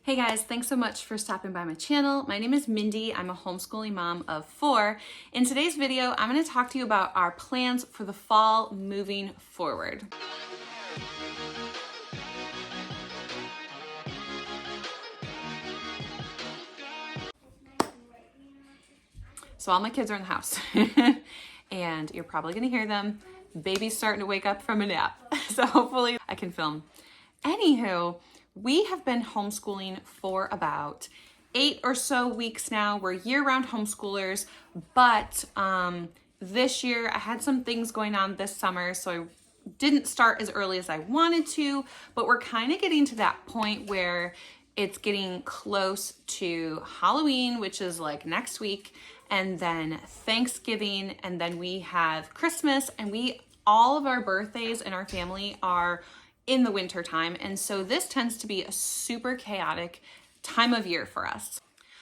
Hey guys, thanks so much for stopping by my channel. My name is Mindy. I'm a homeschooling mom of 4. In today's video, I'm going to talk to you about our plans for the fall moving forward. So all my kids are in the house and you're probably going to hear them. Baby's starting to wake up from a nap. So hopefully I can film. Anywho, we have been homeschooling for about 8 or so weeks now. We're year-round homeschoolers, but this year I had some things going on this summer, so I didn't start as early as I wanted to, but we're kind of getting to that point where it's getting close to Halloween, which is like next week, and then Thanksgiving, and then we have Christmas, and all of our birthdays in our family are in the winter time. And so this tends to be a super chaotic time of year for us.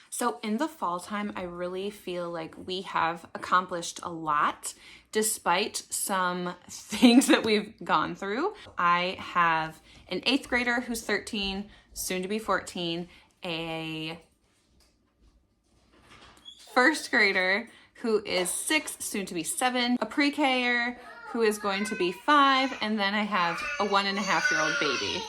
So in the fall time, I really feel like we have accomplished a lot despite some things that we've gone through. I have an 8th grader who's 13, soon to be 14, a 1st grader who is 6, soon to be 7, a pre-K'er who is going to be 5, and then I have a 1.5-year-old baby.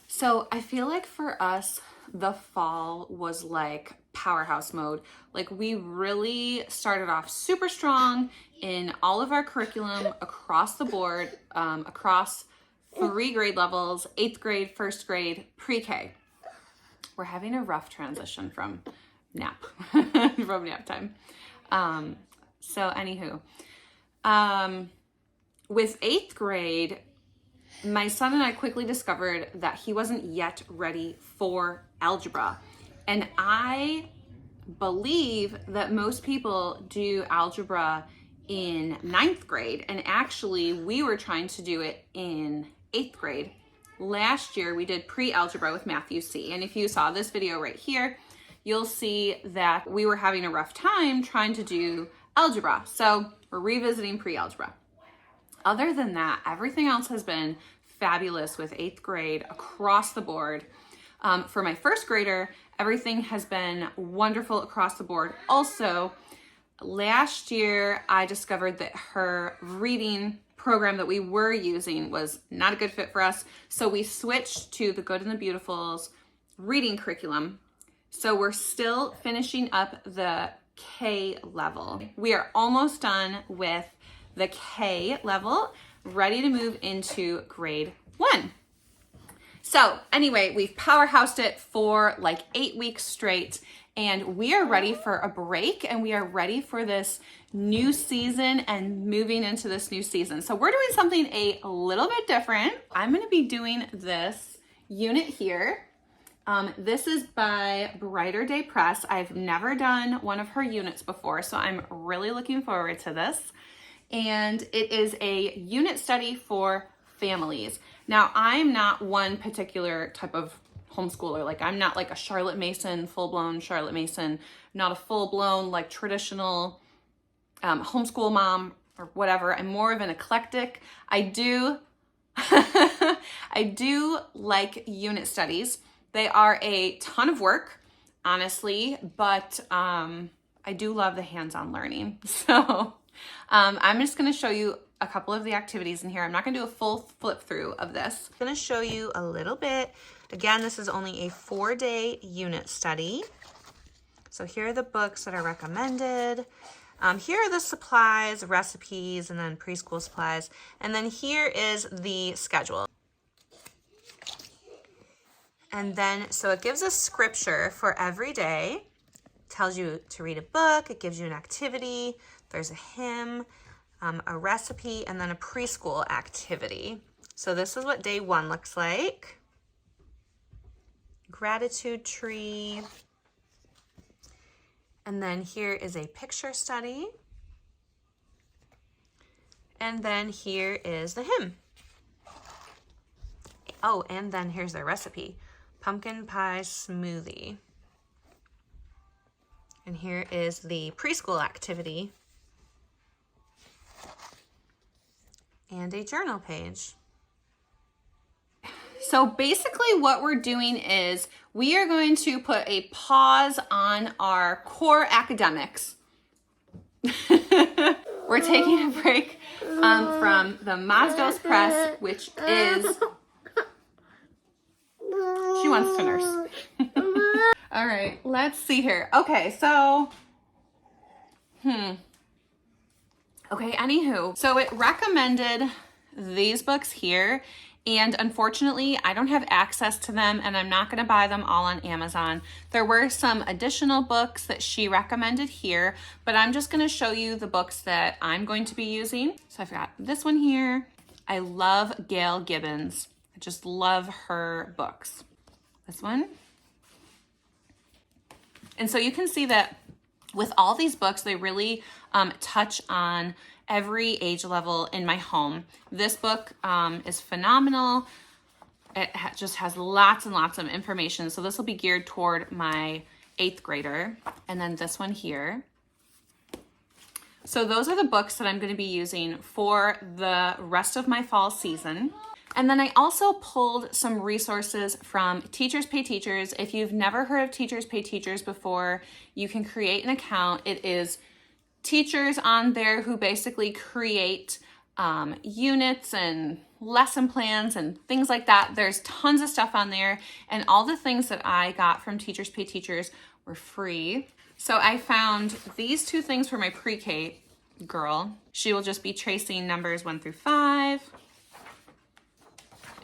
So I feel like for us, the fall was like powerhouse mode. Like we really started off super strong in all of our curriculum across the board, across 3 grade levels, 8th grade, 1st grade, pre-K. We're having a rough transition from nap, from nap time. So anywho, with 8th grade, my son and I quickly discovered that he wasn't yet ready for algebra. And I believe that most people do algebra in 9th grade. And actually we were trying to do it in 8th grade. Last year we did pre-algebra with Matthew C. And if you saw this video right here, you'll see that we were having a rough time trying to do algebra. So we're revisiting pre-algebra. Other than that, everything else has been fabulous with 8th grade across the board. For my 1st grader, everything has been wonderful across the board. Also, last year I discovered that her reading program that we were using was not a good fit for us. So we switched to the Good and the Beautiful's reading curriculum. So we're still finishing up the K level. We are almost done with the K level, ready to move into grade 1. So anyway, we've powerhoused it for like 8 weeks straight, and we are ready for a break, and we are ready for this new season and moving into this new season. So we're doing something a little bit different. I'm going to be doing this unit here. This is by Brighter Day Press. I've never done one of her units before, so I'm really looking forward to this. And it is a unit study for families. Now, I'm not one particular type of homeschooler. Like I'm not like a Charlotte Mason, full-blown Charlotte Mason, not a full-blown like traditional homeschool mom or whatever. I'm more of an eclectic. I do like unit studies. They are a ton of work, honestly, but I do love the hands-on learning. So I'm just going to show you a couple of the activities in here. I'm not going to do a full flip through of this. I'm going to show you a little bit. Again, this is only a 4-day unit study. So here are the books that are recommended. Here are the supplies, recipes, and then preschool supplies. And then here is the schedule. And then, so it gives us scripture for every day. It tells you to read a book. It gives you an activity. There's a hymn, a recipe, and then a preschool activity. So this is what day 1 looks like. Gratitude tree. And then here is a picture study. And then here is the hymn. Oh, and then here's their recipe. Pumpkin pie smoothie. And here is the preschool activity. and a journal page. So basically what we're doing is we are going to put a pause on our core academics. We're taking a break from the Mazdos Press, which is, she wants to nurse. All right, let's see here. Okay, so, okay, anywho, so it recommended these books here, and unfortunately I don't have access to them, and I'm not going to buy them all on Amazon. There were some additional books that she recommended here, but I'm just going to show you the books that I'm going to be using. So I've got this one here. I love Gail Gibbons. I just love her books. This one. And so you can see that with all these books, they really touch on every age level in my home. This book is phenomenal. It just has lots and lots of information. So this will be geared toward my 8th grader. And then this one here. So those are the books that I'm going to be using for the rest of my fall season. And then I also pulled some resources from Teachers Pay Teachers. If you've never heard of Teachers Pay Teachers before, you can create an account. It is teachers on there who basically create units and lesson plans and things like that. There's tons of stuff on there, and all the things that I got from Teachers Pay Teachers were free. So I found these 2 things for my pre-K girl. She will just be tracing numbers 1 through 5.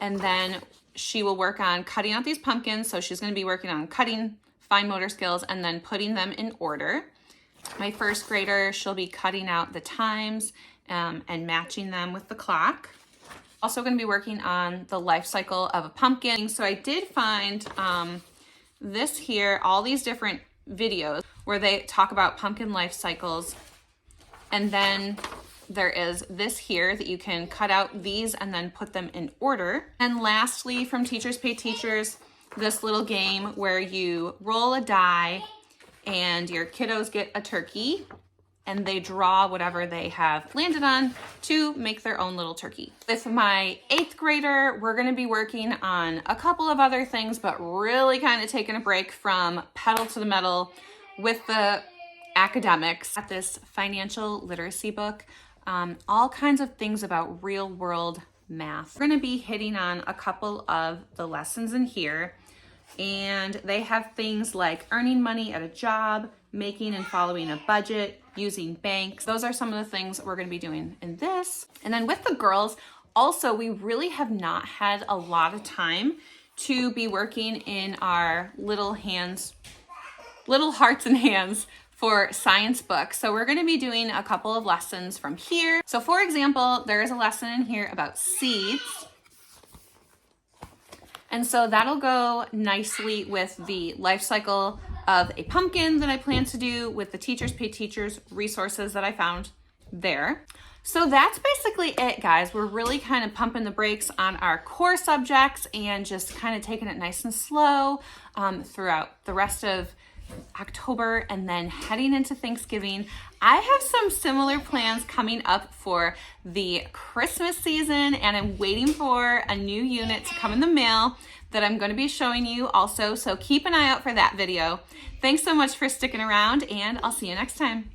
And then she will work on cutting out these pumpkins. So she's going to be working on cutting, fine motor skills, and then putting them in order. My 1st grader, she'll be cutting out the times and matching them with the clock. Also going to be working on the life cycle of a pumpkin. So I did find this here, all these different videos where they talk about pumpkin life cycles. And then there is this here that you can cut out these and then put them in order. And lastly, from Teachers Pay Teachers, this little game where you roll a die and your kiddos get a turkey and they draw whatever they have landed on to make their own little turkey. With my 8th grader, we're going to be working on a couple of other things, but really kind of taking a break from pedal to the metal with the academics. At this financial literacy book, all kinds of things about real world math. We're going to be hitting on a couple of the lessons in here, and they have things like earning money at a job, making and following a budget, using banks. Those are some of the things that we're going to be doing in this. And then with the girls, also, we really have not had a lot of time to be working in our little hearts and hands for science books. So we're going to be doing a couple of lessons from here. So for example, there is a lesson in here about seeds. And so that'll go nicely with the life cycle of a pumpkin that I plan to do with the Teachers Pay Teachers resources that I found there. So that's basically it, guys. We're really kind of pumping the brakes on our core subjects and just kind of taking it nice and slow throughout the rest of October and then heading into Thanksgiving. I have some similar plans coming up for the Christmas season, and I'm waiting for a new unit to come in the mail that I'm going to be showing you also, so keep an eye out for that video. Thanks so much for sticking around, and I'll see you next time.